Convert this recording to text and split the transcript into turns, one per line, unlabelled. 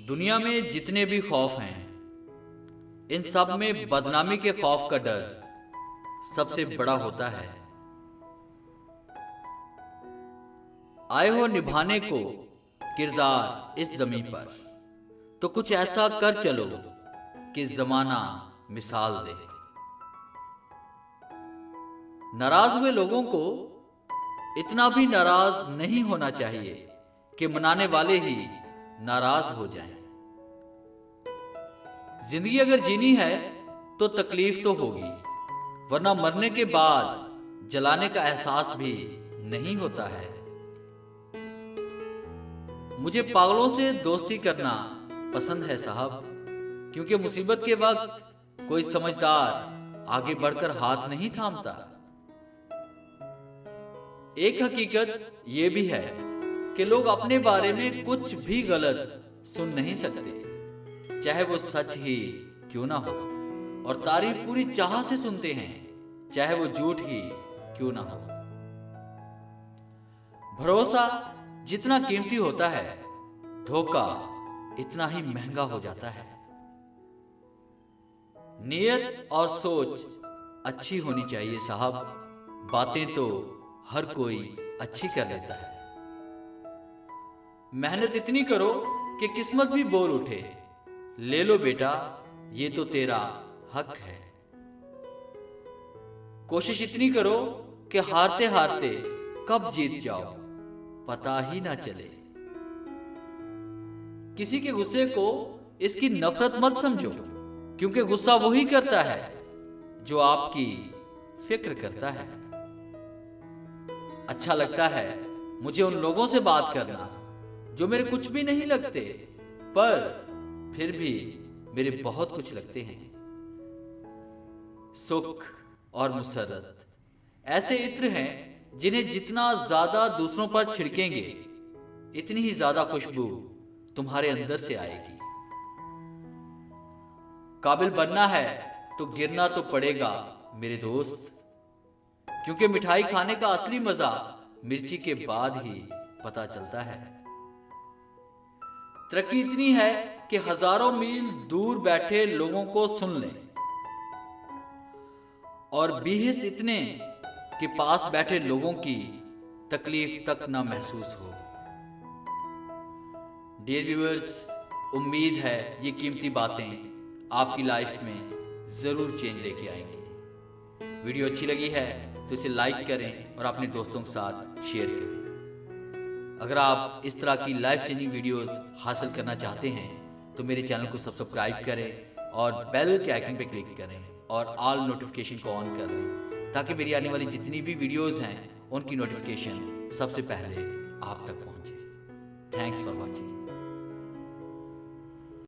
दुनिया में जितने भी खौफ हैं, इन सब में बदनामी के खौफ का डर सबसे बड़ा होता है। आए हो निभाने को किरदार इस जमीन पर, तो कुछ ऐसा कर चलो कि जमाना मिसाल दे। नाराज हुए लोगों को इतना भी नाराज नहीं होना चाहिए कि मनाने वाले ही नाराज हो जाएं। जिंदगी अगर जीनी है तो तकलीफ तो होगी, वरना मरने के बाद जलाने का एहसास भी नहीं होता है। मुझे पागलों से दोस्ती करना पसंद है साहब, क्योंकि मुसीबत के वक्त कोई समझदार आगे बढ़कर हाथ नहीं थामता। एक हकीकत यह भी है कि लोग अपने बारे में कुछ भी गलत सुन नहीं सकते, चाहे वो सच ही क्यों ना हो, और तारीफ पूरी चाह से सुनते हैं, चाहे वो झूठ ही क्यों ना हो। भरोसा जितना कीमती होता है, धोखा इतना ही महंगा हो जाता है। नीयत और सोच अच्छी होनी चाहिए साहब, बातें तो हर कोई अच्छी कर लेता है। मेहनत इतनी करो कि किस्मत भी बोल उठे, ले लो बेटा ये तो तेरा हक है। कोशिश इतनी करो कि हारते हारते कब जीत जाओ पता ही ना चले। किसी के गुस्से को इसकी नफरत मत समझो, क्योंकि गुस्सा वही करता है जो आपकी फिक्र करता है। अच्छा लगता है मुझे उन लोगों से बात करना जो मेरे कुछ भी नहीं लगते, पर फिर भी मेरे बहुत कुछ लगते हैं। सुख और मुसर्रत ऐसे इत्र हैं जिन्हें जितना ज्यादा दूसरों पर छिड़केंगे, इतनी ही ज्यादा खुशबू तुम्हारे अंदर से आएगी। काबिल बनना है तो गिरना तो पड़ेगा मेरे दोस्त, क्योंकि मिठाई खाने का असली मजा मिर्ची के बाद ही पता चलता है। तरक्की इतनी है कि हजारों मील दूर बैठे लोगों को सुन लें, और बेहिस इतने कि पास बैठे लोगों की तकलीफ तक ना महसूस हो। डियर व्यूअर्स, उम्मीद है ये कीमती बातें आपकी लाइफ में जरूर चेंज लेके आएंगी। वीडियो अच्छी लगी है तो इसे लाइक करें और अपने दोस्तों के साथ शेयर करें। अगर आप इस तरह की लाइफ चेंजिंग वीडियोस हासिल करना चाहते हैं तो मेरे चैनल को सब्सक्राइब करें और बेल के आइकन पे क्लिक करें और ऑल नोटिफिकेशन को ऑन कर लें, ताकि मेरी आने वाली जितनी भी वीडियोस हैं उनकी नोटिफिकेशन सबसे पहले आप तक पहुंचे। Thanks for watching.